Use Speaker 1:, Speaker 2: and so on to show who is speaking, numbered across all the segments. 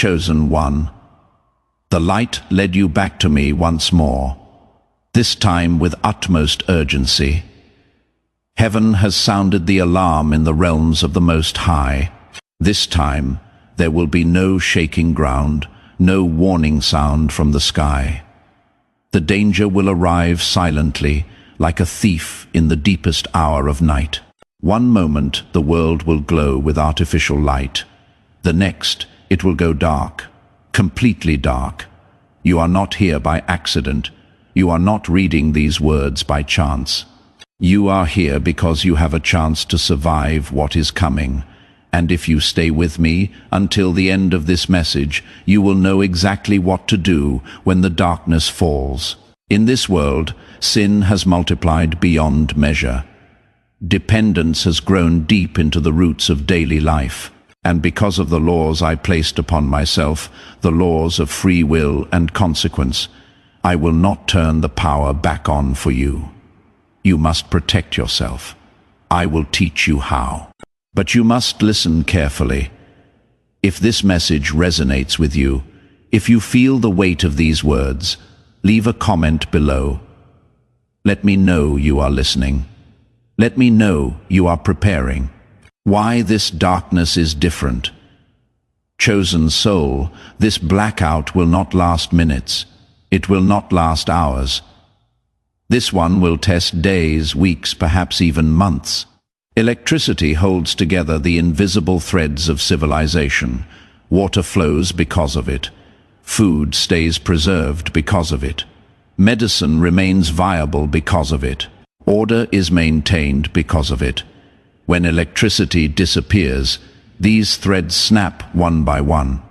Speaker 1: chosen one. The light led you back to me once more, this time with utmost urgency. Heaven has sounded the alarm in the realms of the Most High. This time there will be no shaking ground, no warning sound from the sky. The danger will arrive silently, like a thief in the deepest hour of night. One moment the world will glow with artificial light. The next it will go dark, completely dark. You are not here by accident. You are not reading these words by chance. You are here because you have a chance to survive what is coming. And if you stay with me until the end of this message, you will know exactly what to do when the darkness falls. In this world, sin has multiplied beyond measure. Dependence has grown deep into the roots of daily life. And because of the laws I placed upon myself, the laws of free will and consequence, I will not turn the power back on for you. You must protect yourself. I will teach you how. But you must listen carefully. If this message resonates with you, if you feel the weight of these words, leave a comment below. Let me know you are listening. Let me know you are preparing. Why this darkness is different. Chosen soul, this blackout will not last minutes. It will not last hours. This one will test days, weeks, perhaps even months. Electricity holds together the invisible threads of civilization. Water flows because of it. Food stays preserved because of it. Medicine remains viable because of it. Order is maintained because of it. When electricity disappears, these threads snap one by one.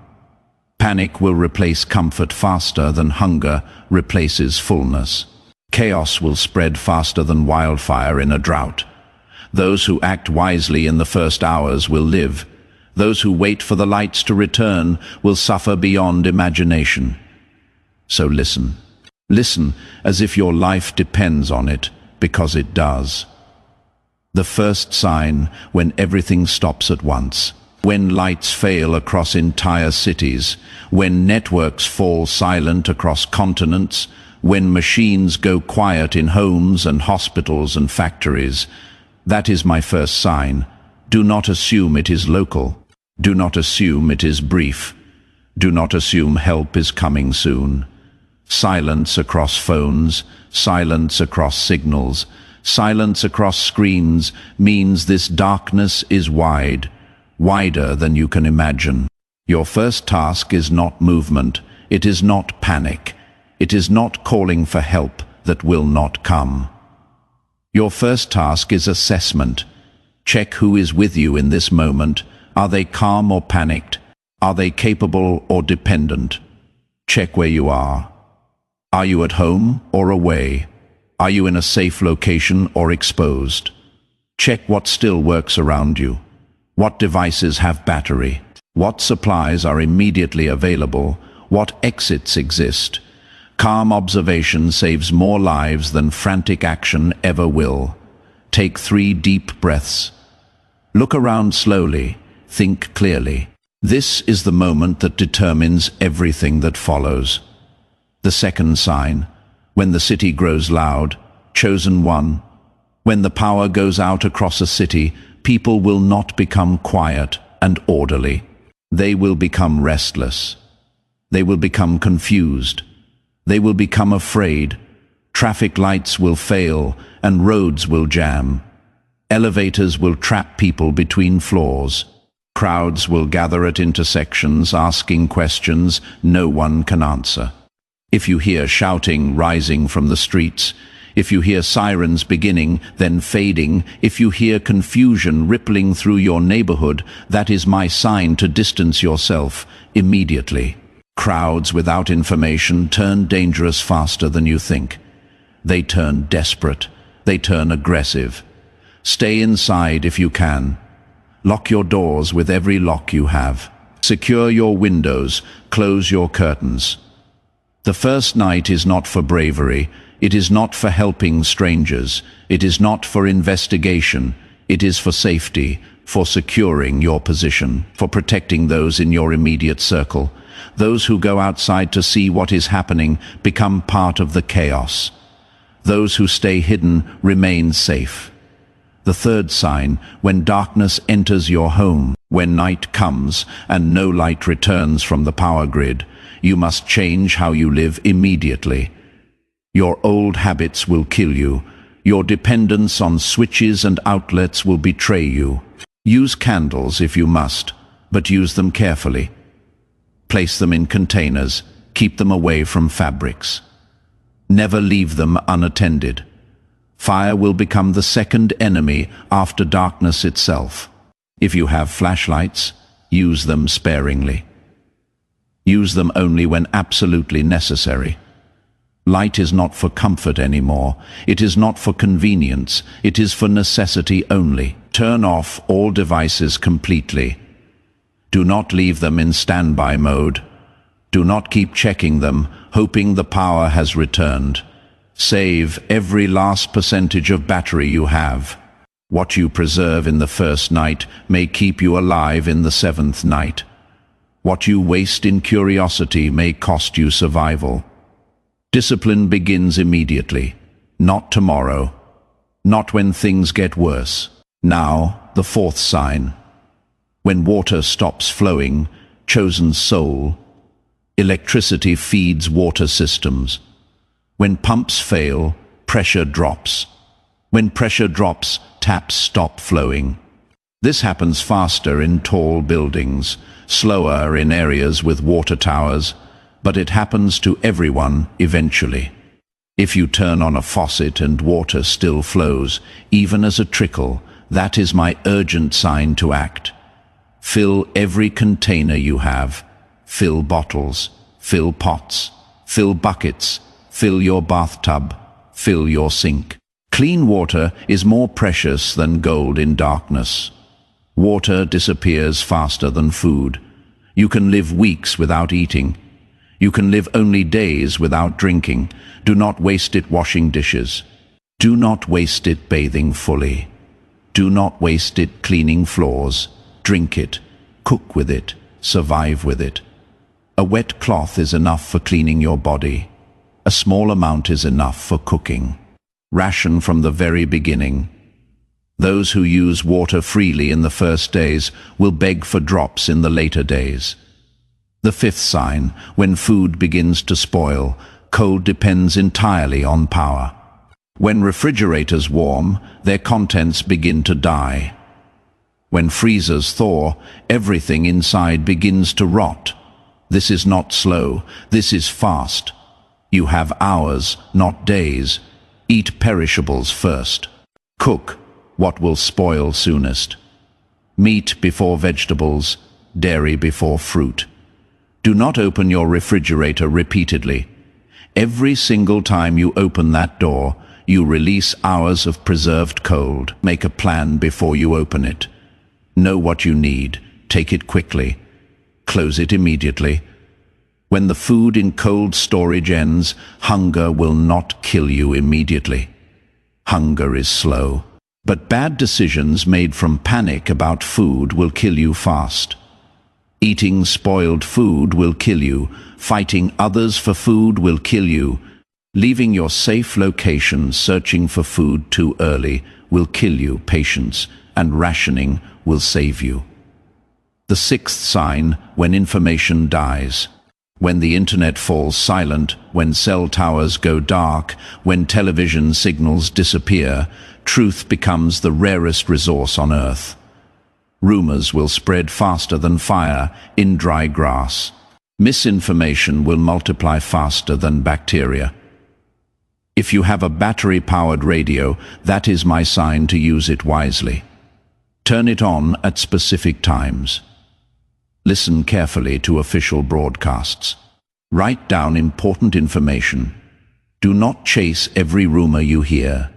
Speaker 1: Panic will replace comfort faster than hunger replaces fullness. Chaos will spread faster than wildfire in a drought. Those who act wisely in the first hours will live. Those who wait for the lights to return will suffer beyond imagination. So listen. Listen as if your life depends on it, because it does. The first sign when everything stops at once. When lights fail across entire cities. When networks fall silent across continents. When machines go quiet in homes and hospitals and factories. That is my first sign. Do not assume it is local. Do not assume it is brief. Do not assume help is coming soon. Silence across phones, silence across signals, silence across screens means this darkness is wide, wider than you can imagine. Your first task is not movement. It is not panic. It is not calling for help that will not come. Your first task is assessment. Check who is with you in this moment. Are they calm or panicked? Are they capable or dependent? Check where you are. Are you at home or away? Are you in a safe location or exposed? Check what still works around you. What devices have battery? What supplies are immediately available? What exits exist? Calm observation saves more lives than frantic action ever will. Take 3 deep breaths. Look around slowly. Think clearly. This is the moment that determines everything that follows. The second sign, when the city grows loud, chosen one. When the power goes out across a city, people will not become quiet and orderly. They will become restless. They will become confused. They will become afraid. Traffic lights will fail and roads will jam. Elevators will trap people between floors. Crowds will gather at intersections asking questions no one can answer. If you hear shouting rising from the streets, if you hear sirens beginning, then fading, if you hear confusion rippling through your neighborhood, that is my sign to distance yourself immediately. Crowds without information turn dangerous faster than you think. They turn desperate. They turn aggressive. Stay inside if you can. Lock your doors with every lock you have. Secure your windows. Close your curtains. The first night is not for bravery. It is not for helping strangers. It is not for investigation. It is for safety, for securing your position, for protecting those in your immediate circle. Those who go outside to see what is happening become part of the chaos. Those who stay hidden remain safe. The third sign, when darkness enters your home, when night comes and no light returns from the power grid, you must change how you live immediately. Your old habits will kill you. Your dependence on switches and outlets will betray you. Use candles if you must, but use them carefully. Place them in containers. Keep them away from fabrics. Never leave them unattended. Fire will become the second enemy after darkness itself. If you have flashlights, use them sparingly. Use them only when absolutely necessary. Light is not for comfort anymore. It is not for convenience. It is for necessity only. Turn off all devices completely. Do not leave them in standby mode. Do not keep checking them, hoping the power has returned. Save every last percentage of battery you have. What you preserve in the first night may keep you alive in the seventh night. What you waste in curiosity may cost you survival. Discipline begins immediately, not tomorrow, not when things get worse. Now, the fourth sign. When water stops flowing, chosen soul, electricity feeds water systems. When pumps fail, pressure drops. When pressure drops, taps stop flowing. This happens faster in tall buildings, slower in areas with water towers, but it happens to everyone eventually. If you turn on a faucet and water still flows, even as a trickle, that is my urgent sign to act. Fill every container you have. Fill bottles, fill pots, fill buckets, fill your bathtub, fill your sink. Clean water is more precious than gold in darkness. Water disappears faster than food. You can live weeks without eating. You can live only days without drinking. Do not waste it washing dishes. Do not waste it bathing fully. Do not waste it cleaning floors. Drink it, cook with it, survive with it. A wet cloth is enough for cleaning your body. A small amount is enough for cooking. Ration from the very beginning. Those who use water freely in the first days will beg for drops in the later days. The fifth sign, when food begins to spoil, cold depends entirely on power. When refrigerators warm, their contents begin to die. When freezers thaw, everything inside begins to rot. This is not slow, this is fast. You have hours, not days. Eat perishables first. Cook what will spoil soonest. Meat before vegetables, dairy before fruit. Do not open your refrigerator repeatedly. Every single time you open that door, you release hours of preserved cold. Make a plan before you open it. Know what you need. Take it quickly. Close it immediately. When the food in cold storage ends, hunger will not kill you immediately. Hunger is slow. But bad decisions made from panic about food will kill you fast. Eating spoiled food will kill you. Fighting others for food will kill you. Leaving your safe location searching for food too early will kill you. Patience and rationing will save you. The sixth sign, when information dies. When the internet falls silent, when cell towers go dark, when television signals disappear, truth becomes the rarest resource on earth. Rumors will spread faster than fire in dry grass. Misinformation will multiply faster than bacteria. If you have a battery-powered radio, that is my sign to use it wisely. Turn it on at specific times. Listen carefully to official broadcasts. Write down important information. Do not chase every rumor you hear.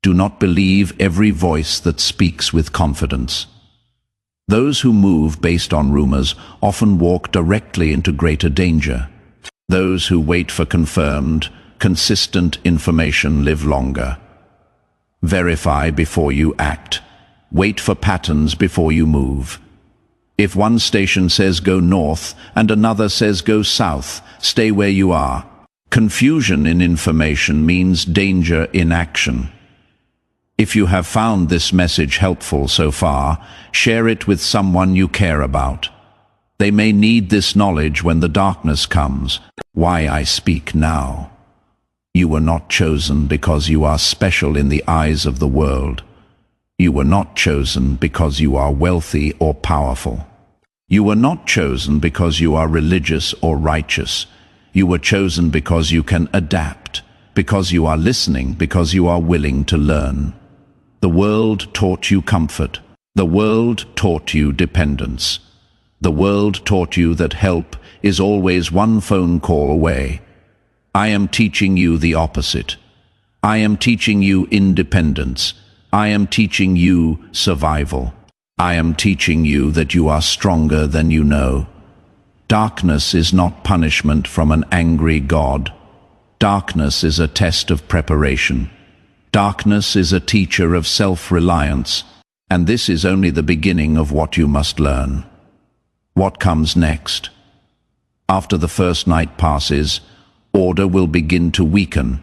Speaker 1: Do not believe every voice that speaks with confidence. Those who move based on rumors often walk directly into greater danger. Those who wait for confirmed, consistent information live longer. Verify before you act. Wait for patterns before you move. If one station says go north and another says go south, stay where you are. Confusion in information means danger in action. If you have found this message helpful so far, share it with someone you care about. They may need this knowledge when the darkness comes. Why I speak now. You were not chosen because you are special in the eyes of the world. You were not chosen because you are wealthy or powerful. You were not chosen because you are religious or righteous. You were chosen because you can adapt, because you are listening, because you are willing to learn. The world taught you comfort. The world taught you dependence. The world taught you that help is always one phone call away. I am teaching you the opposite. I am teaching you independence. I am teaching you survival. I am teaching you that you are stronger than you know. Darkness is not punishment from an angry God. Darkness is a test of preparation. Darkness is a teacher of self-reliance, and this is only the beginning of what you must learn. What comes next? After the first night passes, order will begin to weaken.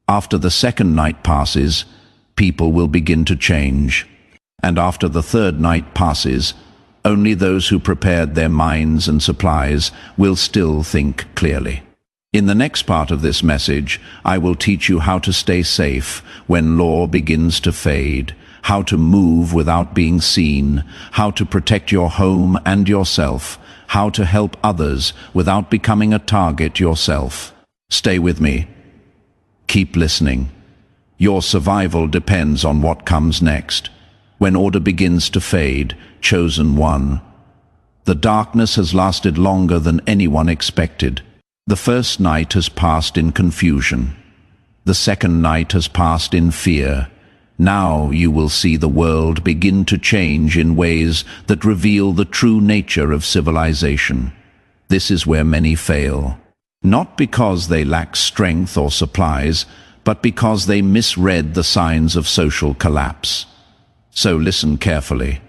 Speaker 1: After the second night passes, people will begin to change. And after the third night passes, only those who prepared their minds and supplies will still think clearly. In the next part of this message, I will teach you how to stay safe when law begins to fade, how to move without being seen, how to protect your home and yourself, how to help others without becoming a target yourself. Stay with me. Keep listening. Your survival depends on what comes next. When order begins to fade, chosen one. The darkness has lasted longer than anyone expected. The first night has passed in confusion. The second night has passed in fear. Now you will see the world begin to change in ways that reveal the true nature of civilization. This is where many fail. Not because they lack strength or supplies, but because they misread the signs of social collapse. So listen carefully.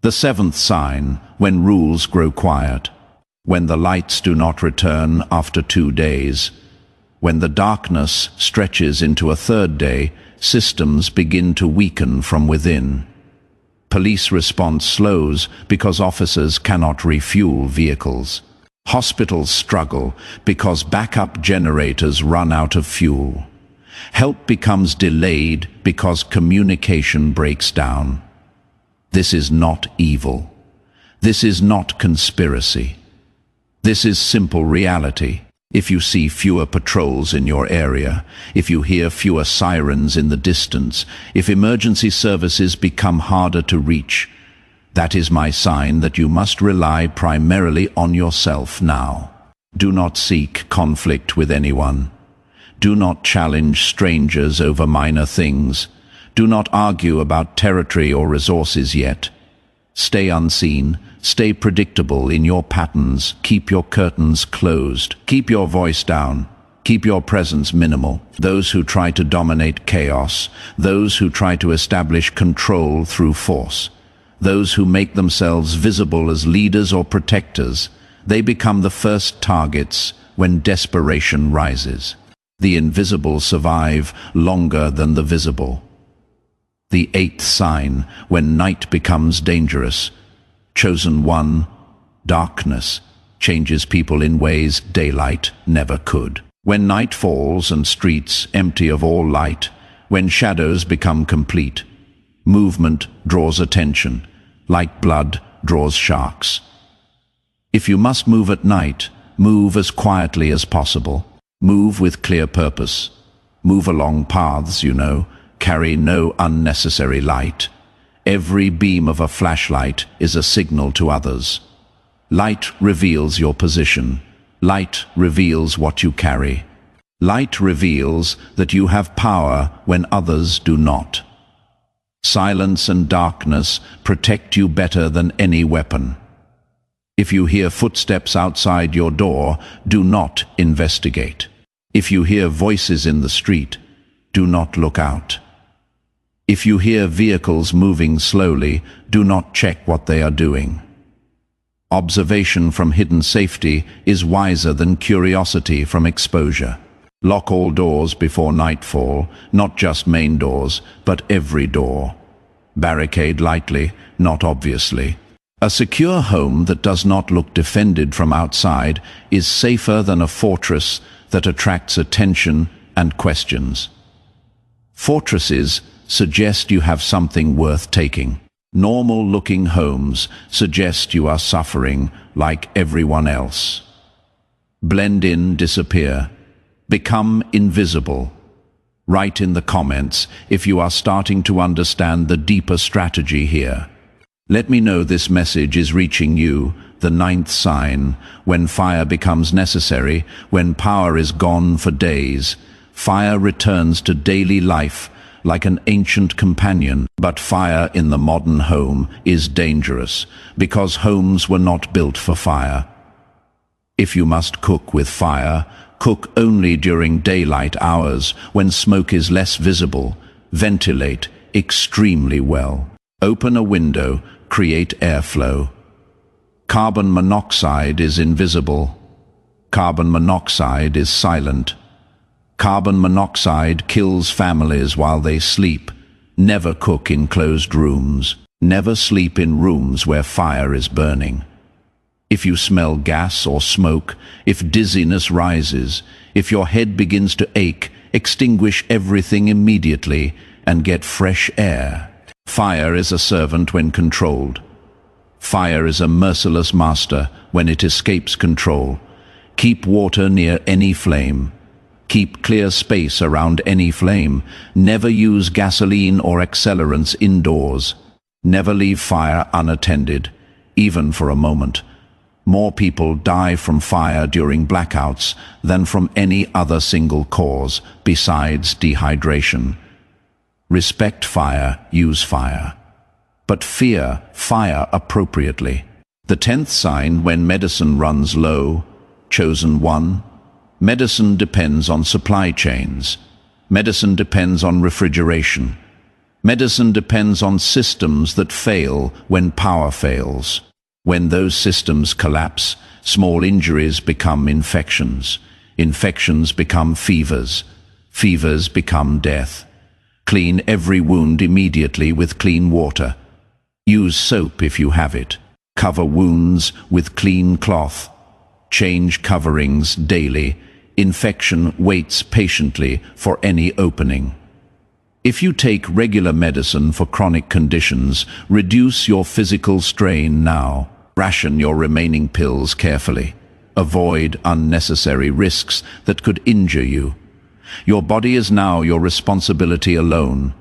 Speaker 1: The seventh sign, when rules grow quiet. When the lights do not return after 2 days. When the darkness stretches into a third day, systems begin to weaken from within. Police response slows because officers cannot refuel vehicles. Hospitals struggle because backup generators run out of fuel. Help becomes delayed because communication breaks down. This is not evil. This is not conspiracy. This is simple reality. If you see fewer patrols in your area, if you hear fewer sirens in the distance, if emergency services become harder to reach, that is my sign that you must rely primarily on yourself now. Do not seek conflict with anyone. Do not challenge strangers over minor things. Do not argue about territory or resources yet. Stay unseen. Stay predictable in your patterns. Keep your curtains closed. Keep your voice down. Keep your presence minimal. Those who try to dominate chaos, those who try to establish control through force, those who make themselves visible as leaders or protectors, they become the first targets when desperation rises. The invisible survive longer than the visible. The eighth sign, when night becomes dangerous. Chosen one, darkness, changes people in ways daylight never could. When night falls and streets empty of all light, when shadows become complete, movement draws attention, like blood draws sharks. If you must move at night, move as quietly as possible. Move with clear purpose. Move along paths, carry no unnecessary light. Every beam of a flashlight is a signal to others. Light reveals your position. Light reveals what you carry. Light reveals that you have power when others do not. Silence and darkness protect you better than any weapon. If you hear footsteps outside your door, do not investigate. If you hear voices in the street, do not look out. If you hear vehicles moving slowly, do not check what they are doing. Observation from hidden safety is wiser than curiosity from exposure. Lock all doors before nightfall, not just main doors, but every door. Barricade lightly, not obviously. A secure home that does not look defended from outside is safer than a fortress that attracts attention and questions. Fortresses suggest you have something worth taking. Normal-looking homes suggest you are suffering like everyone else. Blend in, disappear. Become invisible. Write in the comments if you are starting to understand the deeper strategy here. Let me know this message is reaching you, the 9th sign, when fire becomes necessary, when power is gone for days. Fire returns to daily life like an ancient companion, but fire in the modern home is dangerous because homes were not built for fire. If you must cook with fire, cook only during daylight hours when smoke is less visible. Ventilate extremely well. Open a window, create airflow. Carbon monoxide is invisible. Carbon monoxide is silent. Carbon monoxide kills families while they sleep. Never cook in closed rooms. Never sleep in rooms where fire is burning. If you smell gas or smoke, if dizziness rises, if your head begins to ache, extinguish everything immediately and get fresh air. Fire is a servant when controlled. Fire is a merciless master when it escapes control. Keep water near any flame. Keep clear space around any flame. Never use gasoline or accelerants indoors. Never leave fire unattended, even for a moment. More people die from fire during blackouts than from any other single cause besides dehydration. Respect fire, use fire. But fear fire appropriately. The 10th sign when medicine runs low, chosen one. Medicine depends on supply chains. Medicine depends on refrigeration. Medicine depends on systems that fail when power fails. When those systems collapse, small injuries become infections. Infections become fevers. Fevers become death. Clean every wound immediately with clean water. Use soap if you have it. Cover wounds with clean cloth. Change coverings daily. Infection waits patiently for any opening. If you take regular medicine for chronic conditions, reduce your physical strain now. Ration your remaining pills carefully. Avoid unnecessary risks that could injure you. Your body is now your responsibility alone.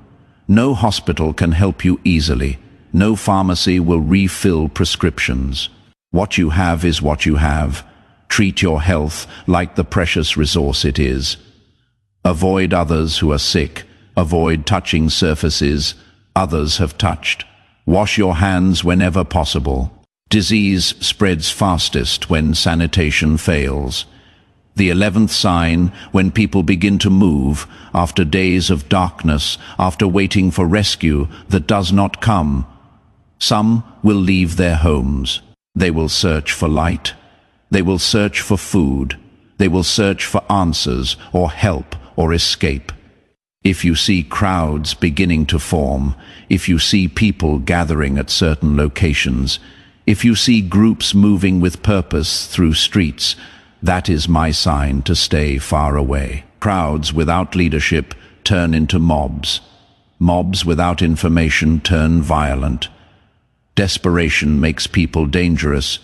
Speaker 1: No hospital can help you easily. No pharmacy will refill prescriptions. What you have is what you have. Treat your health like the precious resource it is. Avoid others who are sick. Avoid touching surfaces others have touched. Wash your hands whenever possible. Disease spreads fastest when sanitation fails. The 11th sign when people begin to move after days of darkness, after waiting for rescue that does not come. Some will leave their homes. They will search for light. They will search for food. They will search for answers or help or escape. If you see crowds beginning to form, if you see people gathering at certain locations, if you see groups moving with purpose through streets, that is my sign to stay far away. Crowds without leadership turn into mobs. Mobs without information turn violent. Desperation makes people dangerous.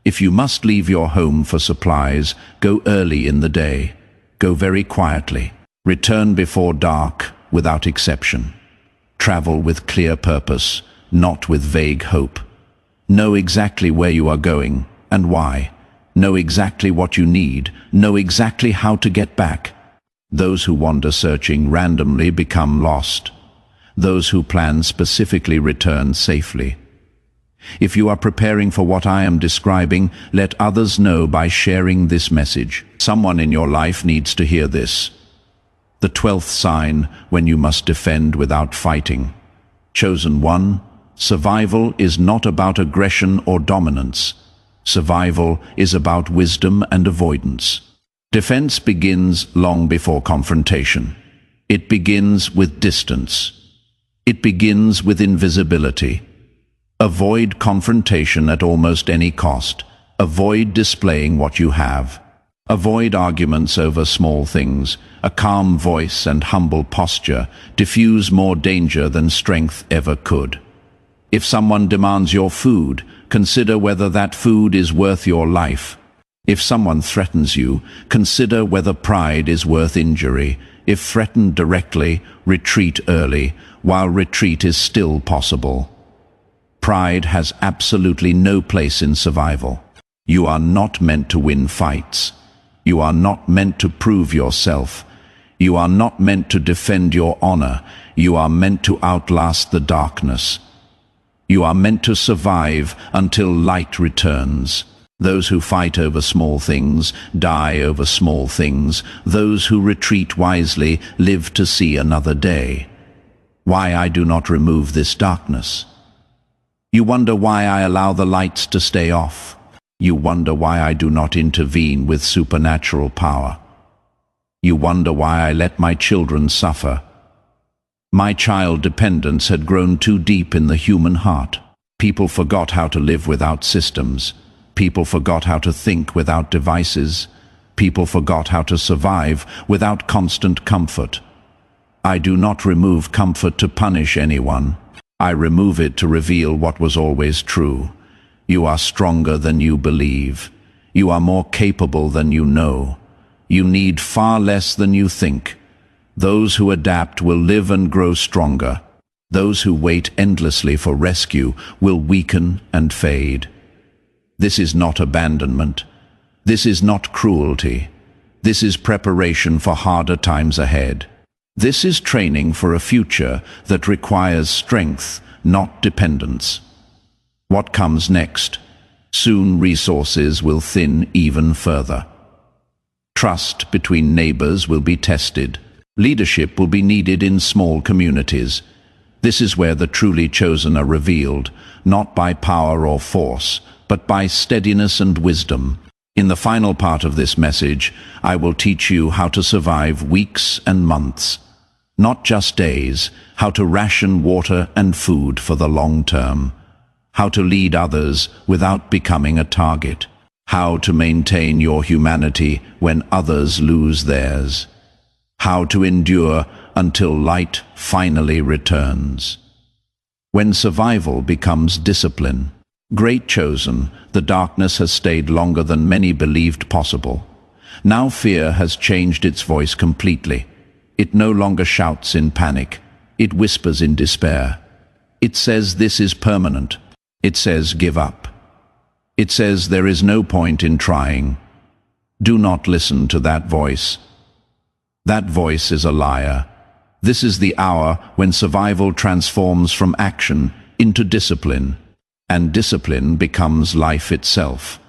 Speaker 1: If you must leave your home for supplies, go early in the day. Go very quietly. Return before dark, without exception. Travel with clear purpose, not with vague hope. Know exactly where you are going and why. Know exactly what you need. Know exactly how to get back. Those who wander searching randomly become lost. Those who plan specifically return safely. If you are preparing for what I am describing, let others know by sharing this message. Someone in your life needs to hear this. The 12th sign when you must defend without fighting. Chosen one, survival is not about aggression or dominance. Survival is about wisdom and avoidance. Defense begins long before confrontation. It begins with distance. It begins with invisibility. Avoid confrontation at almost any cost. Avoid displaying what you have. Avoid arguments over small things. A calm voice and humble posture diffuse more danger than strength ever could. If someone demands your food, consider whether that food is worth your life. If someone threatens you, consider whether pride is worth injury. If threatened directly, retreat early, while retreat is still possible. Pride has absolutely no place in survival. You are not meant to win fights. You are not meant to prove yourself. You are not meant to defend your honor. You are meant to outlast the darkness. You are meant to survive until light returns. Those who fight over small things die over small things. Those who retreat wisely live to see another day. Why I do not remove this darkness? You wonder why I allow the lights to stay off. You wonder why I do not intervene with supernatural power. You wonder why I let my children suffer. My child dependence had grown too deep in the human heart. People forgot how to live without systems. People forgot how to think without devices. People forgot how to survive without constant comfort. I do not remove comfort to punish anyone. I remove it to reveal what was always true. You are stronger than you believe. You are more capable than you know. You need far less than you think. Those who adapt will live and grow stronger. Those who wait endlessly for rescue will weaken and fade. This is not abandonment. This is not cruelty. This is preparation for harder times ahead. This is training for a future that requires strength, not dependence. What comes next? Soon resources will thin even further. Trust between neighbors will be tested. Leadership will be needed in small communities. This is where the truly chosen are revealed, not by power or force, but by steadiness and wisdom. In the final part of this message, I will teach you how to survive weeks and months. Not just days, how to ration water and food for the long term. How to lead others without becoming a target. How to maintain your humanity when others lose theirs. How to endure until light finally returns. When survival becomes discipline. Great chosen, the darkness has stayed longer than many believed possible. Now fear has changed its voice completely. It no longer shouts in panic. It whispers in despair. It says this is permanent. It says give up. It says there is no point in trying. Do not listen to that voice. That voice is a liar. This is the hour when survival transforms from action into discipline, and discipline becomes life itself.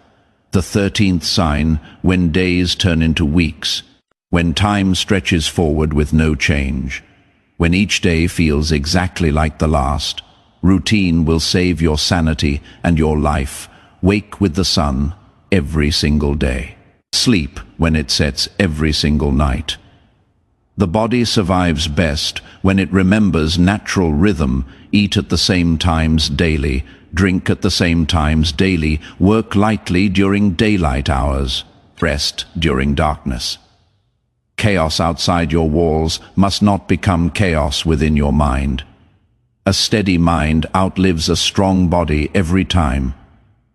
Speaker 1: The 13th sign, when days turn into weeks, when time stretches forward with no change, when each day feels exactly like the last. Routine will save your sanity and your life. Wake with the sun every single day. Sleep when it sets every single night. The body survives best when it remembers natural rhythm. Eat at the same times daily, drink at the same times daily, work lightly during daylight hours, rest during darkness. Chaos outside your walls must not become chaos within your mind. A steady mind outlives a strong body every time.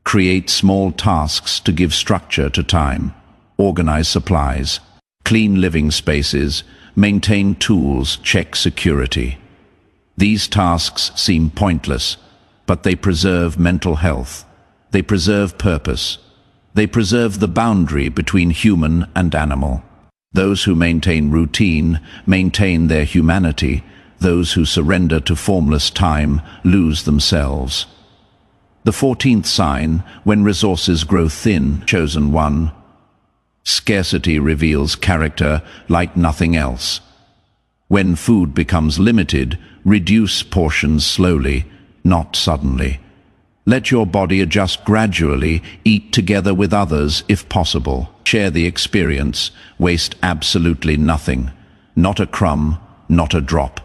Speaker 1: Create small tasks to give structure to time. Organize supplies. Clean living spaces. Maintain tools. Check security. These tasks seem pointless, but they preserve mental health. They preserve purpose. They preserve the boundary between human and animal. Those who maintain routine maintain their humanity. Those who surrender to formless time lose themselves. The 14th sign, when resources grow thin, chosen one. Scarcity reveals character like nothing else. When food becomes limited, reduce portions slowly, not suddenly. Let your body adjust gradually, eat together with others if possible. Share the experience, waste absolutely nothing. Not a crumb, not a drop.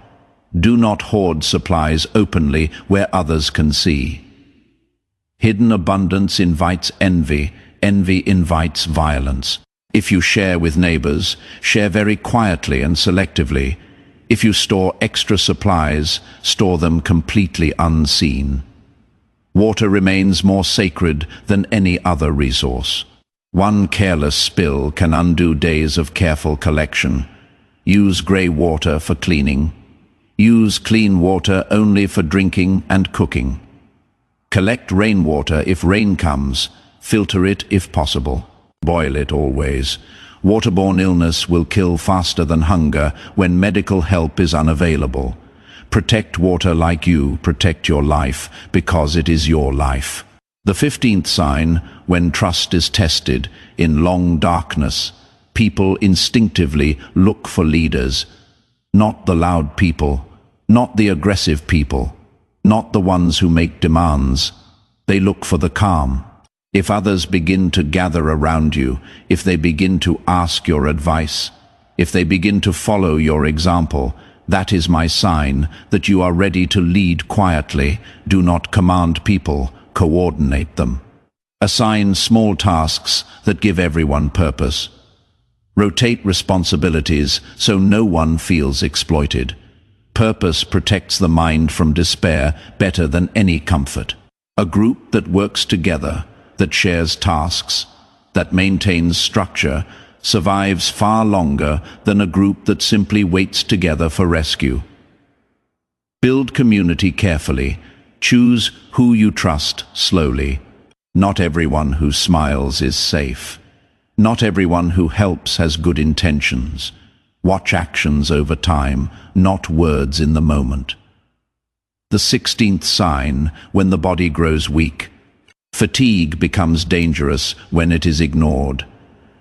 Speaker 1: Do not hoard supplies openly where others can see. Hidden abundance invites envy, envy invites violence. If you share with neighbors, share very quietly and selectively. If you store extra supplies, store them completely unseen. Water remains more sacred than any other resource. One careless spill can undo days of careful collection. Use grey water for cleaning. Use clean water only for drinking and cooking. Collect rainwater if rain comes. Filter it if possible. Boil it always. Waterborne illness will kill faster than hunger when medical help is unavailable. Protect water like you protect your life, because it is your life. The 15th sign, when trust is tested, in long darkness, people instinctively look for leaders. Not the loud people, not the aggressive people, not the ones who make demands. They look for the calm. If others begin to gather around you, if they begin to ask your advice, if they begin to follow your example, that is my sign that you are ready to lead quietly. Do not command people, coordinate them. Assign small tasks that give everyone purpose. Rotate responsibilities so no one feels exploited. Purpose protects the mind from despair better than any comfort. A group that works together, that shares tasks, that maintains structure, survives far longer than a group that simply waits together for rescue. Build community carefully. Choose who you trust slowly. Not everyone who smiles is safe. Not everyone who helps has good intentions. Watch actions over time, not words in the moment. The 16th sign, when the body grows weak. Fatigue becomes dangerous when it is ignored.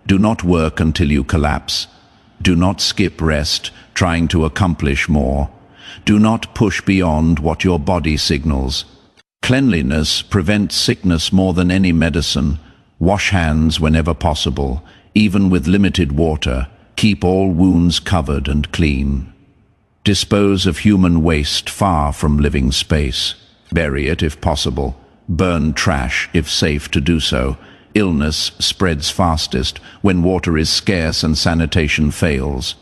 Speaker 1: Do not work until you collapse. Do not skip rest, trying to accomplish more. Do not push beyond what your body signals. Cleanliness prevents sickness more than any medicine. Wash hands whenever possible, even with limited water. Keep all wounds covered and clean. Dispose of human waste far from living space. Bury it if possible. Burn trash if safe to do so. Illness spreads fastest when water is scarce and sanitation fails.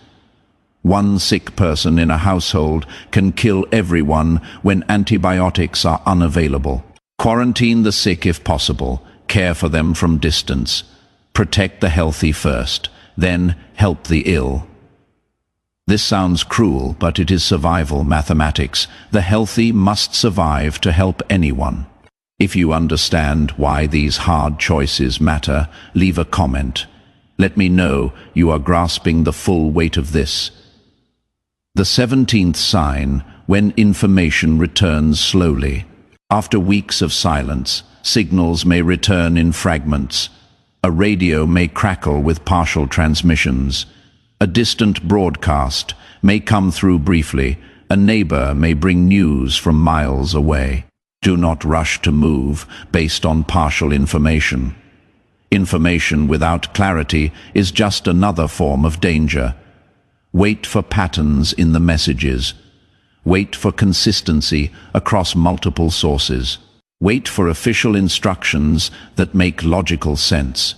Speaker 1: One sick person in a household can kill everyone when antibiotics are unavailable. Quarantine the sick if possible. Care for them from distance. Protect the healthy first, then help the ill. This sounds cruel, but it is survival mathematics. The healthy must survive to help anyone. If you understand why these hard choices matter, leave a comment. Let me know you are grasping the full weight of this. The 17th sign, when information returns slowly. After weeks of silence, signals may return in fragments. A radio may crackle with partial transmissions. A distant broadcast may come through briefly. A neighbor may bring news from miles away. Do not rush to move based on partial information. Information without clarity is just another form of danger. Wait for patterns in the messages. Wait for consistency across multiple sources. Wait for official instructions that make logical sense.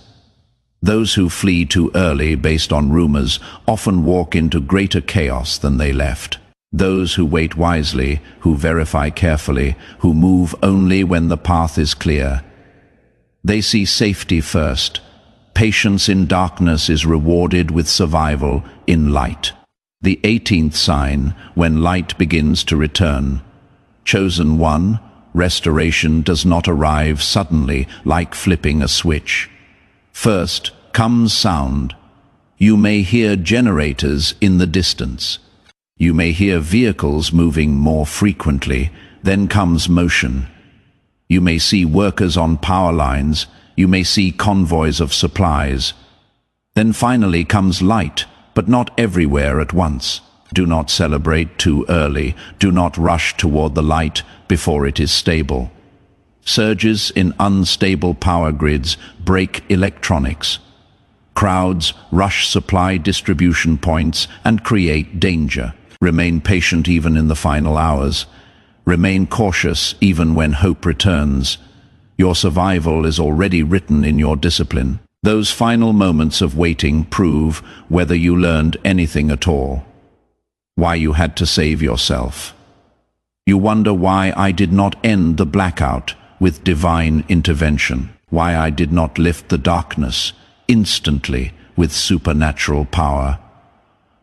Speaker 1: Those who flee too early based on rumors often walk into greater chaos than they left. Those who wait wisely, who verify carefully, who move only when the path is clear. They see safety first. Patience in darkness is rewarded with survival in light. The 18th sign, when light begins to return. Chosen one, restoration does not arrive suddenly like flipping a switch. First comes sound. You may hear generators in the distance. You may hear vehicles moving more frequently. Then comes motion. You may see workers on power lines. You may see convoys of supplies. Then finally comes light, but not everywhere at once. Do not celebrate too early. Do not rush toward the light before it is stable. Surges in unstable power grids break electronics. Crowds rush supply distribution points and create danger. Remain patient even in the final hours. Remain cautious even when hope returns. Your survival is already written in your discipline. Those final moments of waiting prove whether you learned anything at all. Why you had to save yourself. You wonder why I did not end the blackout with divine intervention. Why I did not lift the darkness instantly with supernatural power.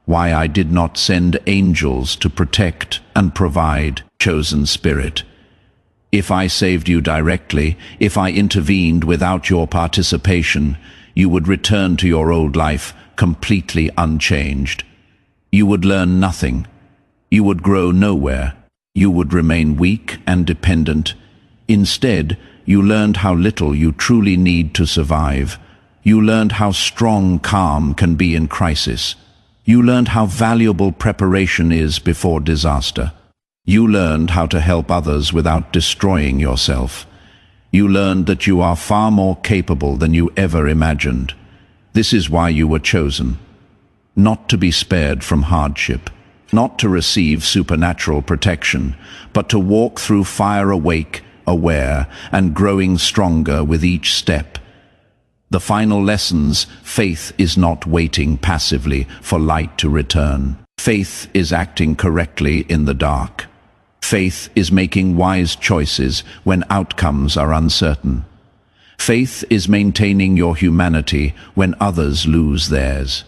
Speaker 1: Why I did not send angels to protect and provide. Chosen Spirit. If I saved you directly, if I intervened without your participation, you would return to your old life completely unchanged. You would learn nothing. You would grow nowhere. You would remain weak and dependent. Instead, you learned how little you truly need to survive. You learned how strong calm can be in crisis. You learned how valuable preparation is before disaster. You learned how to help others without destroying yourself. You learned that you are far more capable than you ever imagined. This is why you were chosen. Not to be spared from hardship, not to receive supernatural protection, but to walk through fire awake, aware, and growing stronger with each step. The final lessons: faith is not waiting passively for light to return. Faith is acting correctly in the dark. Faith is making wise choices when outcomes are uncertain. Faith is maintaining your humanity when others lose theirs.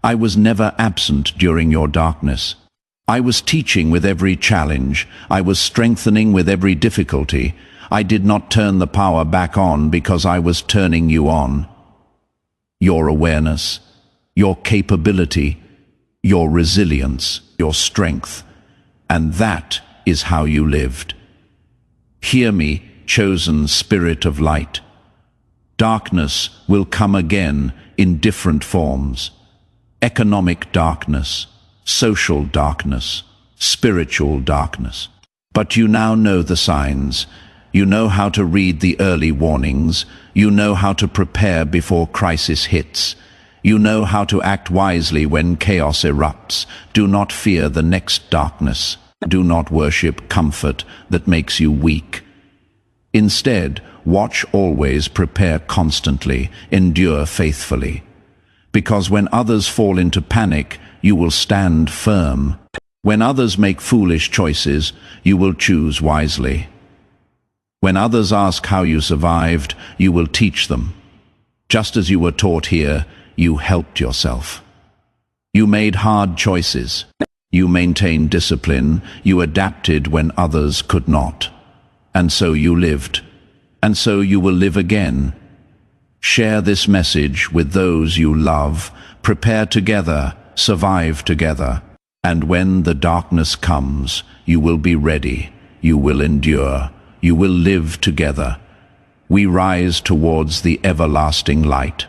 Speaker 1: I was never absent during your darkness. I was teaching with every challenge. I was strengthening with every difficulty. I did not turn the power back on because I was turning you on. Your awareness, your capability, your resilience, your strength, and that is how you lived. Hear me, chosen Spirit of light. Darkness will come again in different forms. Economic darkness, social darkness, spiritual darkness. But you now know the signs. You know how to read the early warnings. You know how to prepare before crisis hits. You know how to act wisely when chaos erupts. Do not fear the next darkness. Do not worship comfort that makes you weak. Instead, watch always, prepare constantly, endure faithfully. Because when others fall into panic, you will stand firm. When others make foolish choices, you will choose wisely. When others ask how you survived, you will teach them. Just as you were taught here, you helped yourself. You made hard choices. You maintained discipline. You adapted when others could not. And so you lived. And so you will live again. Share this message with those you love. Prepare together, survive together. And when the darkness comes, you will be ready. You will endure. You will live together. We rise towards the everlasting light.